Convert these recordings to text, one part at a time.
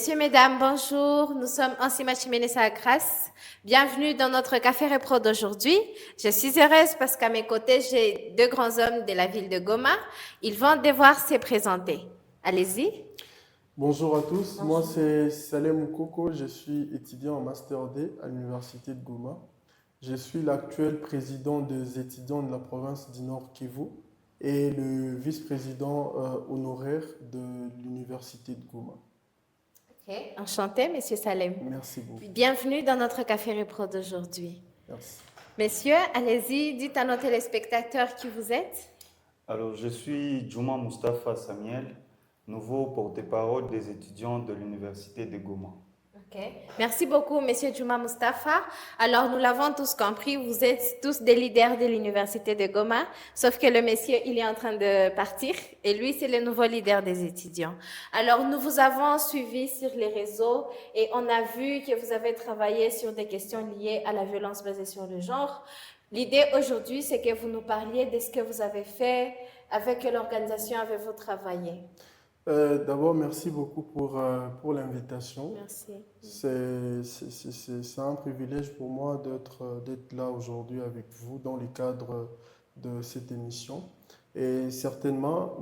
Messieurs, mesdames, bonjour. Nous sommes Ansima Chimenesa Grasse. Bienvenue dans notre Café Repro d'aujourd'hui. Je suis heureuse parce qu'à mes côtés, j'ai deux grands hommes de la ville de Goma. Ils vont devoir se présenter. Allez-y. Bonjour à tous, moi Bonjour. c'est Salem Moukoko, je suis étudiant en Master D à l'Université de Goma. Je suis l'actuel président des étudiants de la province du Nord Kivu et le vice-président honoraire de l'Université de Goma. Ok. Enchanté, Monsieur Salem. Merci beaucoup. Bienvenue dans notre Café Repro d'aujourd'hui. Merci. Messieurs, allez-y, dites à nos téléspectateurs qui vous êtes. Alors, je suis Juma Mustafa Samiel, nouveau porte-parole des étudiants de l'Université de Goma. Ok. Merci beaucoup, Monsieur Juma Mustafa. Alors, nous l'avons tous compris, vous êtes tous des leaders de l'Université de Goma, sauf que le monsieur, il est en train de partir et lui, c'est le nouveau leader des étudiants. Alors, nous vous avons suivi sur les réseaux et on a vu que vous avez travaillé sur des questions liées à la violence basée sur le genre. L'idée aujourd'hui, c'est que vous nous parliez de ce que vous avez fait, avec quelle organisation avez-vous travaillé. D'abord, merci beaucoup pour l'invitation. Merci. C'est un privilège pour moi d'être là aujourd'hui avec vous dans le cadre de cette émission. Et certainement,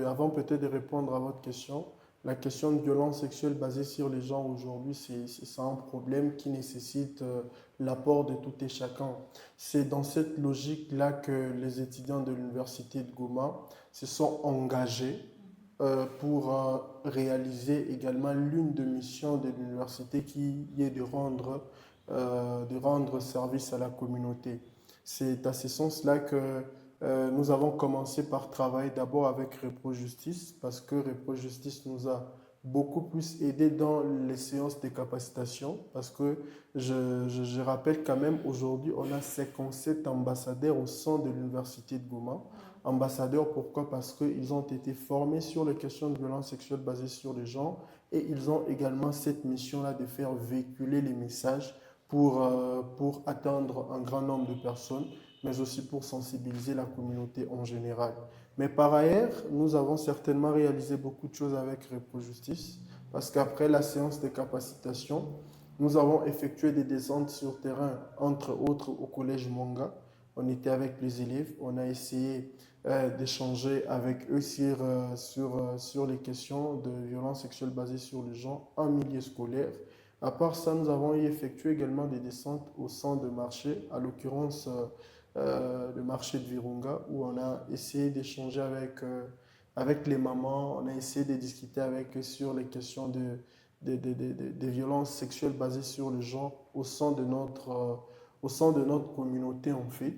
avant peut-être de répondre à votre question, la question de violence sexuelle basée sur les gens aujourd'hui, c'est un problème qui nécessite l'apport de tout et chacun. C'est dans cette logique-là que les étudiants de l'Université de Goma se sont engagés pour réaliser également l'une des missions de l'université qui est de rendre service à la communauté. C'est à ce sens-là que nous avons commencé par travailler d'abord avec Repro Justice parce que Repro Justice nous a beaucoup plus aidé dans les séances de capacitation parce que je rappelle quand même aujourd'hui on a 57 ambassadeurs au sein de l'université de Goma. Ambassadeurs, pourquoi? Parce qu'ils ont été formés sur les questions de violence sexuelle basées sur les genres et ils ont également cette mission-là de faire véhiculer les messages pour atteindre un grand nombre de personnes, mais aussi pour sensibiliser la communauté en général. Mais par ailleurs, nous avons certainement réalisé beaucoup de choses avec Repro Justice parce qu'après la séance de capacitation, nous avons effectué des descentes sur terrain, entre autres au collège Manga. On était avec les élèves, on a essayé d'échanger avec eux sur les questions de violence sexuelle basée sur le genre en milieu scolaire. À part ça, nous avons effectué également des descentes au centre de marché, à l'occurrence le marché de Virunga, où on a essayé d'échanger avec les mamans, on a essayé de discuter avec eux sur les questions de violences sexuelles basées sur le genre au sein de notre communauté en fait.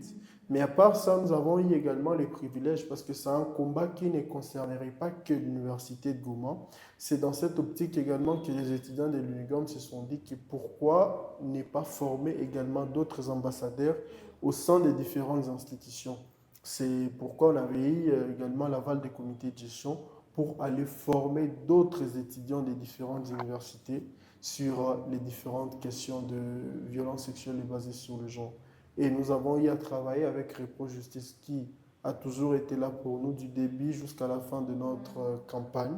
Mais à part ça, nous avons eu également les privilèges parce que c'est un combat qui ne concernerait pas que l'université de Goma. C'est dans cette optique également que les étudiants de l'UNIGOM se sont dit que pourquoi ne pas former également d'autres ambassadeurs au sein des différentes institutions. C'est pourquoi on avait eu également l'aval des comités de gestion pour aller former d'autres étudiants des différentes universités sur les différentes questions de violence sexuelle basée sur le genre. Et nous avons eu à travailler avec Repro Justice qui a toujours été là pour nous du début jusqu'à la fin de notre campagne.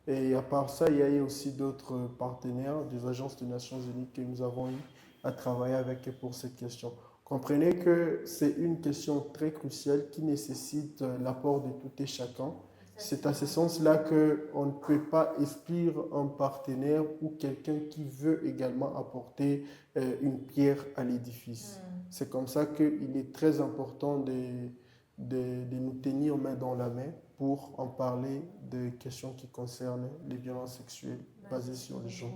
Et à part ça, il y a eu aussi d'autres partenaires des agences des Nations Unies que nous avons eu à travailler avec pour cette question. Comprenez que c'est une question très cruciale qui nécessite l'apport de tout et chacun. C'est à ce sens-là qu'on ne peut pas exclure un partenaire ou quelqu'un qui veut également apporter une pierre à l'édifice. C'est comme ça qu'il est très important de nous tenir main dans la main pour en parler de questions qui concernent les violences sexuelles basées sur le genre.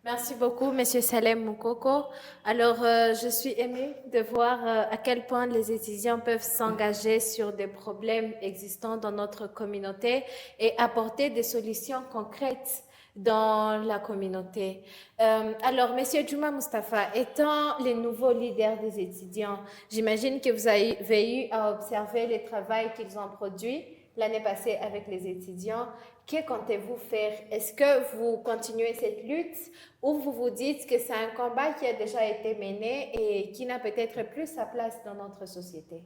Merci beaucoup, Monsieur Salem Moukoko. Alors, je suis émue de voir à quel point les étudiants peuvent s'engager sur des problèmes existants dans notre communauté et apporter des solutions concrètes dans la communauté. Alors, Monsieur Juma Mustafa, étant les nouveaux leaders des étudiants, j'imagine que vous avez eu à observer le travail qu'ils ont produit l'année passée avec les étudiants. Que comptez-vous faire? Est-ce que vous continuez cette lutte ou vous vous dites que c'est un combat qui a déjà été mené et qui n'a peut-être plus sa place dans notre société?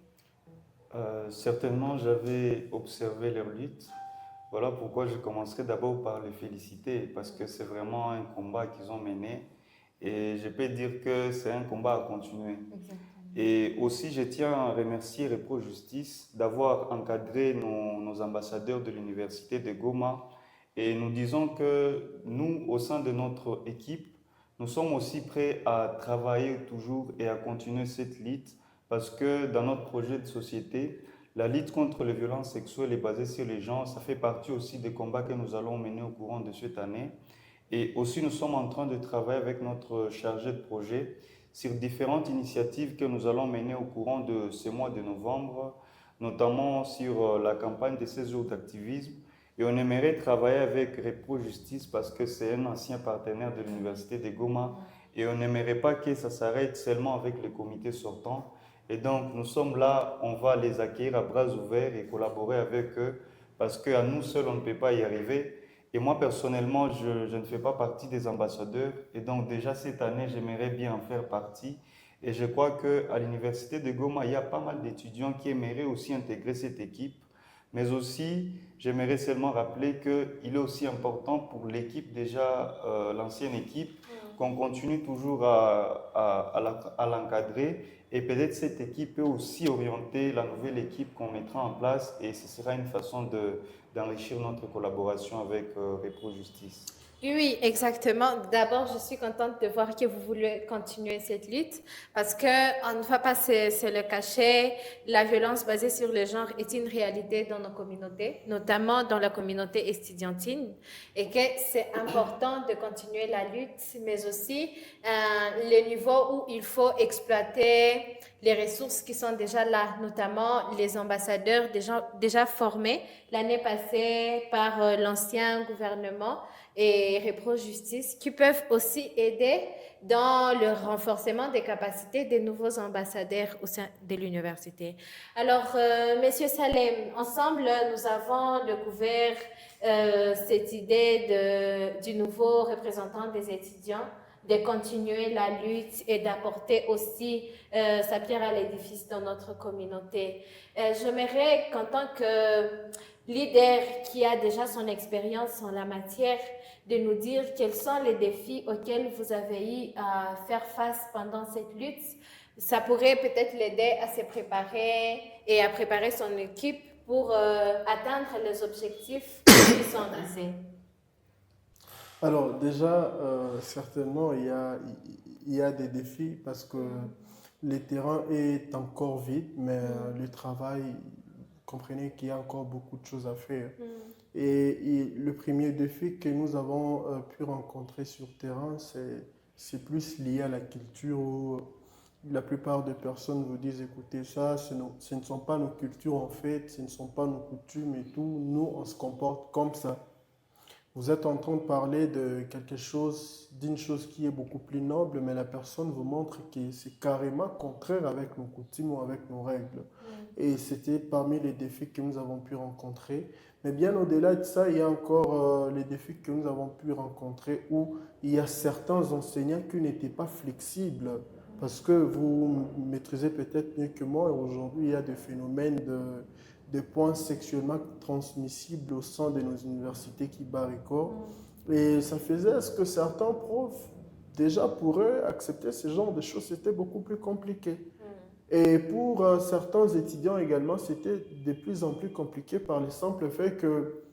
Certainement, j'avais observé leur lutte Voilà pourquoi je commencerai d'abord par les féliciter, parce que c'est vraiment un combat qu'ils ont mené et je peux dire que c'est un combat à continuer. Exactement. Et aussi, je tiens à remercier Repro Justice d'avoir encadré nos ambassadeurs de l'université de Goma. Et nous disons que nous, au sein de notre équipe, nous sommes aussi prêts à travailler toujours et à continuer cette lutte parce que dans notre projet de société, la lutte contre les violences sexuelles et basée sur les genres, ça fait partie aussi des combats que nous allons mener au courant de cette année. Et aussi, nous sommes en train de travailler avec notre chargé de projet sur différentes initiatives que nous allons mener au courant de ce mois de novembre, notamment sur la campagne de 16 jours d'activisme. Et on aimerait travailler avec Repro Justice parce que c'est un ancien partenaire de l'Université de Goma. Et on n'aimerait pas que ça s'arrête seulement avec le comité sortant. Et donc, nous sommes là, on va les accueillir à bras ouverts et collaborer avec eux parce qu'à nous seuls, on ne peut pas y arriver. Et moi, personnellement, je ne fais pas partie des ambassadeurs. Et donc, déjà cette année, j'aimerais bien en faire partie. Et je crois qu'à l'Université de Goma, il y a pas mal d'étudiants qui aimeraient aussi intégrer cette équipe. Mais aussi, j'aimerais seulement rappeler qu'il est aussi important pour l'équipe, déjà l'ancienne équipe, qu'on continue toujours à l'encadrer. Et peut-être cette équipe peut aussi orienter la nouvelle équipe qu'on mettra en place. Et ce sera une façon d'enrichir notre collaboration avec Repro Justice. Oui, oui, exactement. D'abord, je suis contente de voir que vous voulez continuer cette lutte parce que on ne va pas se le cacher. La violence basée sur le genre est une réalité dans nos communautés, notamment dans la communauté estudiantine, et que c'est important de continuer la lutte, mais aussi le niveau où il faut exploiter les ressources qui sont déjà là, notamment les ambassadeurs déjà formés l'année passée par l'ancien gouvernement et Repro Justice qui peuvent aussi aider dans le renforcement des capacités des nouveaux ambassadeurs au sein de l'université. Alors, Monsieur Salem, ensemble, nous avons découvert cette idée du nouveau représentant des étudiants de continuer la lutte et d'apporter aussi sa pierre à l'édifice dans notre communauté. J'aimerais qu'en tant que leader qui a déjà son expérience en la matière, de nous dire quels sont les défis auxquels vous avez eu à faire face pendant cette lutte. Ça pourrait peut-être l'aider à se préparer et à préparer son équipe pour atteindre les objectifs qui sont visés. Alors déjà, certainement, il y a des défis parce que le terrain est encore vide, mais le travail, comprenez qu'il y a encore beaucoup de choses à faire. Et le premier défi que nous avons pu rencontrer sur terrain, c'est plus lié à la culture où la plupart des personnes vous disent, écoutez, ça, ce ne sont pas nos cultures en fait, ce ne sont pas nos coutumes et tout, nous, on se comporte comme ça. Vous êtes en train de parler de quelque chose, d'une chose qui est beaucoup plus noble, mais la personne vous montre que c'est carrément contraire avec nos coutumes ou avec nos règles. Et c'était parmi les défis que nous avons pu rencontrer. Mais bien au-delà de ça, il y a encore les défis que nous avons pu rencontrer où il y a certains enseignants qui n'étaient pas flexibles. Parce que vous maîtrisez peut-être mieux que moi, aujourd'hui, il y a des phénomènes de points sexuellement transmissibles au sein de nos universités qui bat record. Et ça faisait à ce que certains profs, déjà pour eux, accepter ce genre de choses, c'était beaucoup plus compliqué. Et pour certains étudiants également, c'était de plus en plus compliqué par le simple fait que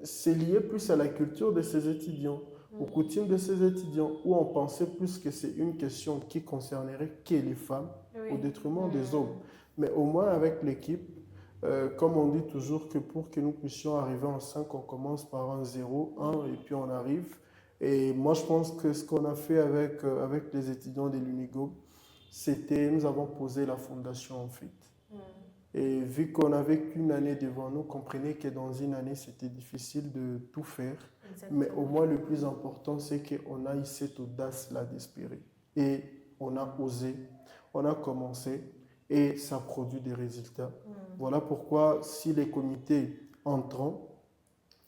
c'est lié plus à la culture de ces étudiants, aux coutumes de ces étudiants, où on pensait plus que c'est une question qui concernerait que les femmes au détriment des hommes. Mais au moins avec l'équipe, comme on dit toujours que pour que nous puissions arriver en 5, on commence par un 0, 1 et puis on arrive. Et moi, je pense que ce qu'on a fait avec les étudiants de l'UNIGO, c'était, nous avons posé la fondation en fait. Et vu qu'on n'avait qu'une année devant nous, comprenez que dans une année, c'était difficile de tout faire. Exactement. Mais au moins, le plus important, c'est qu'on a eu cette audace-là d'espérer. Et on a osé, on a commencé et ça produit des résultats. Voilà pourquoi, si les comités entrants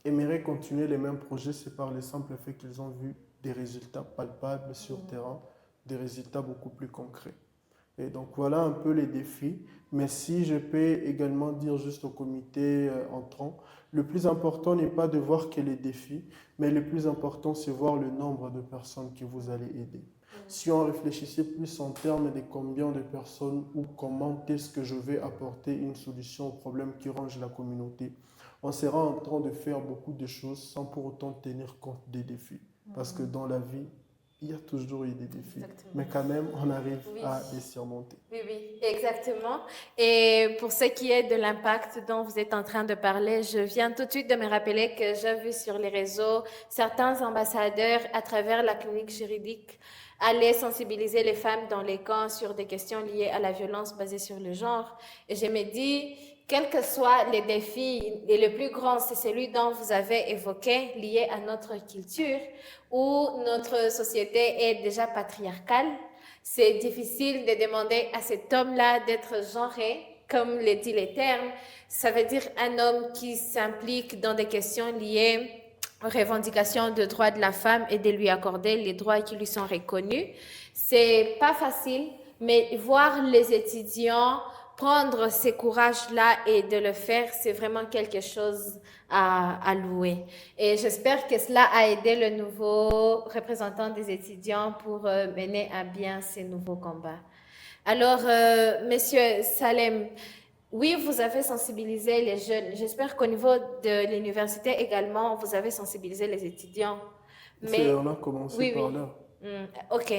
aimeraient continuer les mêmes projets, c'est par le simple fait qu'ils ont vu des résultats palpables sur terrain, des résultats beaucoup plus concrets. Et donc voilà un peu les défis. Mais si je peux également dire juste au comité entrant, le plus important n'est pas de voir que les défis, mais le plus important c'est voir le nombre de personnes que vous allez aider. Si on réfléchissait plus en termes de combien de personnes ou comment est-ce que je vais apporter une solution au problème qui ronge la communauté, on sera en train de faire beaucoup de choses sans pour autant tenir compte des défis. Parce que dans la vie, il y a toujours eu des défis. Exactement. Mais quand même, on arrive Oui. à les surmonter. Oui, oui, exactement. Et pour ce qui est de l'impact dont vous êtes en train de parler, je viens tout de suite de me rappeler que j'ai vu sur les réseaux certains ambassadeurs à travers la clinique juridique aller sensibiliser les femmes dans les camps sur des questions liées à la violence basée sur le genre. Et je me dis, quels que soient les défis, et le plus grand, c'est celui dont vous avez évoqué, lié à notre culture, où notre société est déjà patriarcale. C'est difficile de demander à cet homme-là d'être genré, comme le dit les termes. Ça veut dire un homme qui s'implique dans des questions liées aux revendications de droits de la femme et de lui accorder les droits qui lui sont reconnus. C'est pas facile, mais voir les étudiants prendre ce courage-là et de le faire, c'est vraiment quelque chose à louer. Et j'espère que cela a aidé le nouveau représentant des étudiants pour mener à bien ces nouveaux combats. Alors, Monsieur Salem, oui, vous avez sensibilisé les jeunes. J'espère qu'au niveau de l'université également, vous avez sensibilisé les étudiants. Mais On a commencé oui, par oui. là. Ok.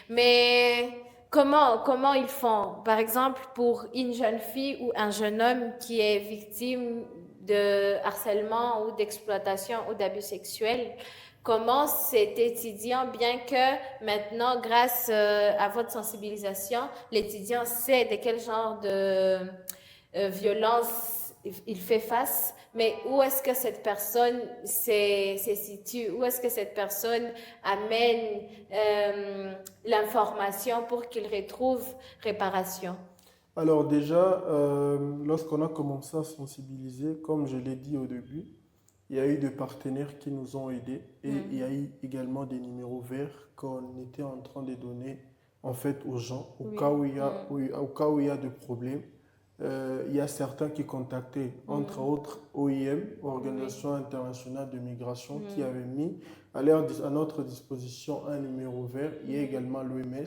Mais comment ils font? Par exemple, pour une jeune fille ou un jeune homme qui est victime de harcèlement ou d'exploitation ou d'abus sexuels, comment cet étudiant, bien que maintenant, grâce à votre sensibilisation, l'étudiant sait de quel genre de violence il fait face, mais où est-ce que cette personne se situe, où est-ce que cette personne amène l'information pour qu'il retrouve réparation? Alors déjà, lorsqu'on a commencé à sensibiliser, comme je l'ai dit au début, il y a eu des partenaires qui nous ont aidés et il y a eu également des numéros verts qu'on était en train de donner en fait aux gens au cas où au cas où il y a des problèmes. Il y a certains qui contactaient, entre autres OIM, Organisation internationale de migration, qui avait mis à notre disposition un numéro vert. Il y a également l'OMS.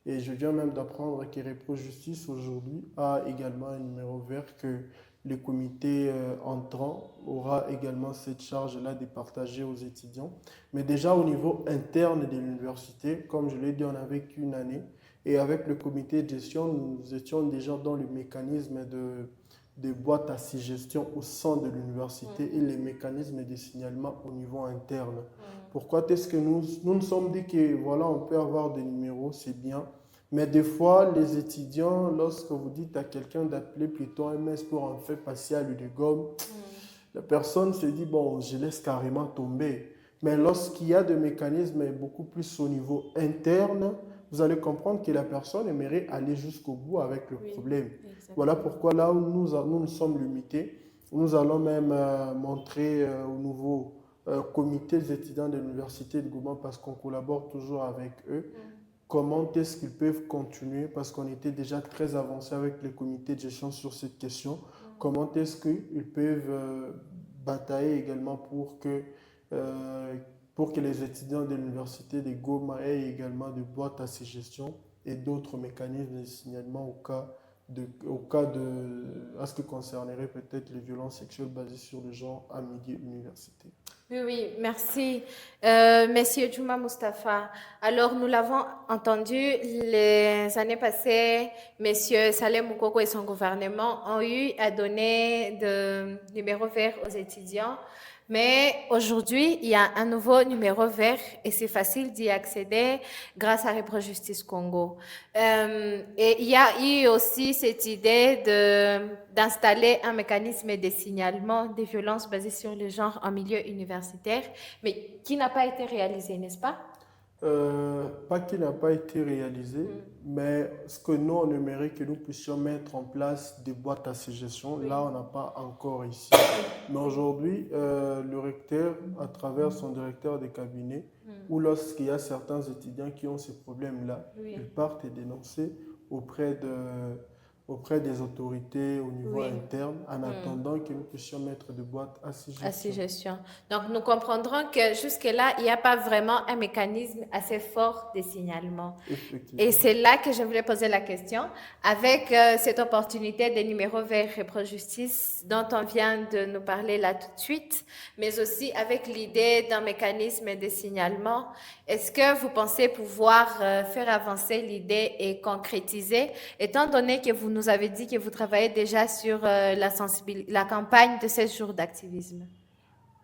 Et je viens même d'apprendre que Repro Justice aujourd'hui a également un numéro vert que le comité entrant aura également cette charge-là de partager aux étudiants. Mais déjà au niveau interne de l'université, comme je l'ai dit, on n'avait qu'une année. Et avec le comité de gestion, nous étions déjà dans le mécanisme de boîte à suggestions au sein de l'université et les mécanismes de signalement au niveau interne. Pourquoi est-ce que nous nous sommes dit que voilà, on peut avoir des numéros, c'est bien. Mais des fois, les étudiants, lorsque vous dites à quelqu'un d'appeler plutôt un MS pour en faire passer à l'UDEGOM, la personne se dit, bon, je laisse carrément tomber. Mais lorsqu'il y a des mécanismes beaucoup plus au niveau interne, vous allez comprendre que la personne aimerait aller jusqu'au bout avec le problème. Exactement. Voilà pourquoi là où nous sommes limités, nous allons même montrer au nouveau comité des étudiants de l'université de Goma, parce qu'on collabore toujours avec eux, comment est-ce qu'ils peuvent continuer, parce qu'on était déjà très avancé avec les comités de gestion sur cette question, comment est-ce qu'ils peuvent batailler également pour que les étudiants de l'université de Goma aient également des boîtes à suggestions et d'autres mécanismes de signalement à ce qui concernerait peut-être les violences sexuelles basées sur le genre en milieu universitaire. Oui, oui, merci. Monsieur Juma Mustafa, alors nous l'avons entendu, les années passées, Monsieur Salem Moukoko et son gouvernement ont eu à donner de numéros verts aux étudiants. Mais aujourd'hui, il y a un nouveau numéro vert et c'est facile d'y accéder grâce à Repro Justice Congo. Et il y a eu aussi cette idée d'installer un mécanisme de signalement des violences basées sur le genre en milieu universitaire, mais qui n'a pas été réalisé, n'est-ce pas? Pas qui n'a pas été réalisé, mais ce que nous, on aimerait que nous puissions mettre en place des boîtes à suggestions, là, on n'a pas encore ici. Mais aujourd'hui, le recteur, à travers son directeur de cabinet, ou lorsqu'il y a certains étudiants qui ont ces problèmes-là, ils partent et dénoncer auprès auprès des autorités au niveau Oui. interne en attendant que nous puissions mettre de boîtes à À suggestions. suggestion. Donc, nous comprendrons que jusque-là, il n'y a pas vraiment un mécanisme assez fort de signalement. Effectivement. Et c'est là que je voulais poser la question. Avec cette opportunité des numéros vers Reprojustice dont on vient de nous parler là tout de suite, mais aussi avec l'idée d'un mécanisme de signalement, est-ce que vous pensez pouvoir faire avancer l'idée et concrétiser, étant donné que vous nous avez dit que vous travaillez déjà sur la campagne de 16 jours d'activisme?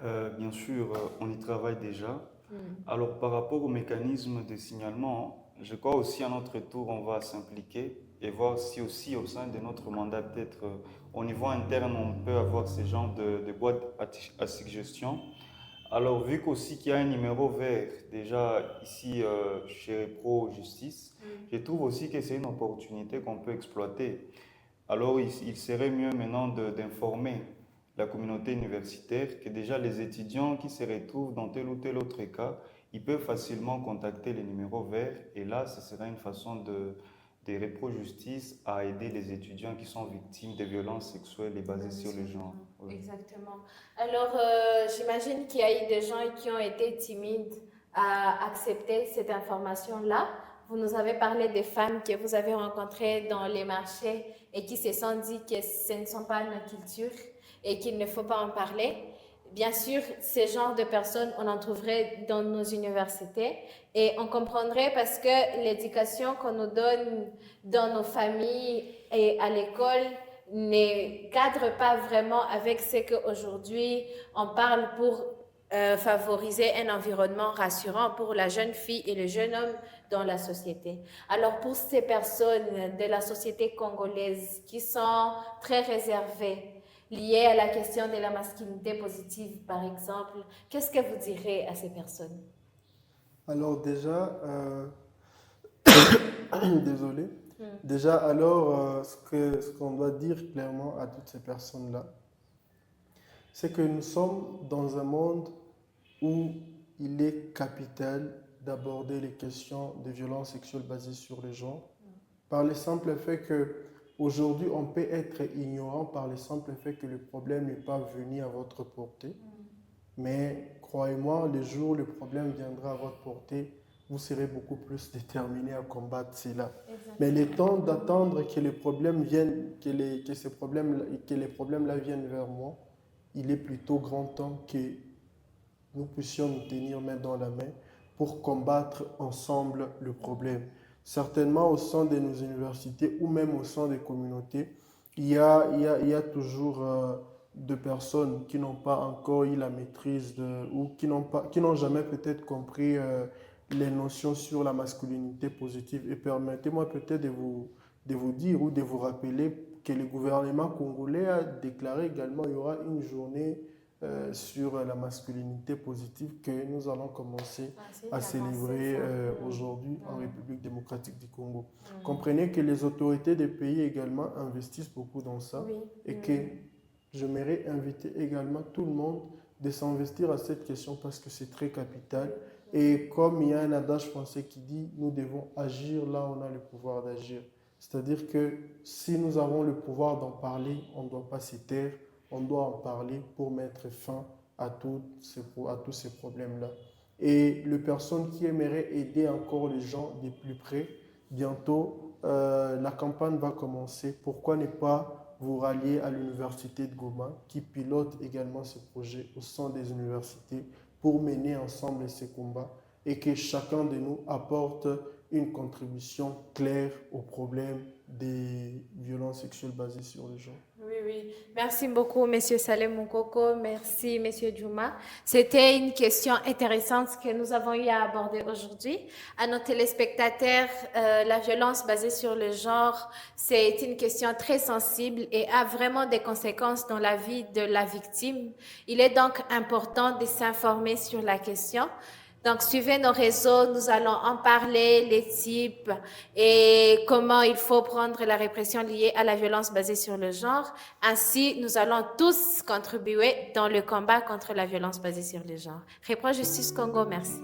Bien sûr, on y travaille déjà. Mm. Alors, par rapport au mécanisme de signalement, je crois aussi à notre tour, on va s'impliquer et voir si aussi au sein de notre mandat, peut-être au niveau interne, on peut avoir ce genre de boîte à suggestions. Alors, vu qu'aussi qu'il y a un numéro vert déjà ici chez Repro Justice, je trouve aussi que c'est une opportunité qu'on peut exploiter. Alors, il serait mieux maintenant d'informer la communauté universitaire que déjà les étudiants qui se retrouvent dans tel ou tel autre cas, ils peuvent facilement contacter les numéros verts et là, ce sera une façon de Repro-Justice à aider les étudiants qui sont victimes de violences sexuelles et basées sur le genre. Oui. Exactement. Alors, j'imagine qu'il y a eu des gens qui ont été timides à accepter cette information-là. Vous nous avez parlé des femmes que vous avez rencontrées dans les marchés et qui se sont dit que ce ne sont pas nos cultures et qu'il ne faut pas en parler. Bien sûr, ce genre de personnes, on en trouverait dans nos universités et on comprendrait parce que l'éducation qu'on nous donne dans nos familles et à l'école ne cadre pas vraiment avec ce qu'aujourd'hui on parle pour favoriser un environnement rassurant pour la jeune fille et le jeune homme dans la société. Alors pour ces personnes de la société congolaise qui sont très réservées, liées à la question de la masculinité positive par exemple, qu'est-ce que vous direz à ces personnes? Alors déjà, désolé. Déjà, alors, ce qu'on doit dire clairement à toutes ces personnes-là, c'est que nous sommes dans un monde où il est capital d'aborder les questions de violences sexuelles basées sur le genre, par le simple fait que aujourd'hui on peut être ignorant par le simple fait que le problème n'est pas venu à votre portée. Mais croyez-moi, le jour où le problème viendra à votre portée, vous serez beaucoup plus déterminé à combattre cela. Mais le temps d'attendre que les problèmes viennent, que les problèmes-là viennent vers moi, il est plutôt grand temps que nous puissions nous tenir main dans la main pour combattre ensemble le problème. Certainement au sein de nos universités ou même au sein des communautés, il y a toujours de personnes qui n'ont pas encore eu la maîtrise ou qui n'ont jamais peut-être compris les notions sur la masculinité positive. Et permettez-moi peut-être de vous dire ou de vous rappeler que le gouvernement congolais a déclaré également qu'il y aura une journée sur la masculinité positive que nous allons commencer à célébrer aujourd'hui en République démocratique du Congo. Comprenez que les autorités des pays également investissent beaucoup dans ça et que j'aimerais inviter également tout le monde de s'investir à cette question parce que c'est très capital. Et comme il y a un adage français qui dit, nous devons agir là où on a le pouvoir d'agir. C'est-à-dire que si nous avons le pouvoir d'en parler, on ne doit pas se taire. On doit en parler pour mettre fin à tous ces problèmes-là. Et les personnes qui aimeraient aider encore les gens de plus près, bientôt, la campagne va commencer. Pourquoi ne pas vous rallier à l'université de Goma, qui pilote également ce projet au sein des universités pour mener ensemble ces combats et que chacun de nous apporte une contribution claire au problème des violences sexuelles basées sur le genre. Oui. Merci beaucoup, Monsieur Salem Moukoko. Merci, Monsieur Djouma. C'était une question intéressante que nous avons eu à aborder aujourd'hui. À nos téléspectateurs, la violence basée sur le genre, c'est une question très sensible et a vraiment des conséquences dans la vie de la victime. Il est donc important de s'informer sur la question. Donc, suivez nos réseaux, nous allons en parler, les types et comment il faut prendre la répression liée à la violence basée sur le genre. Ainsi, nous allons tous contribuer dans le combat contre la violence basée sur le genre. Repro Justice Congo, merci.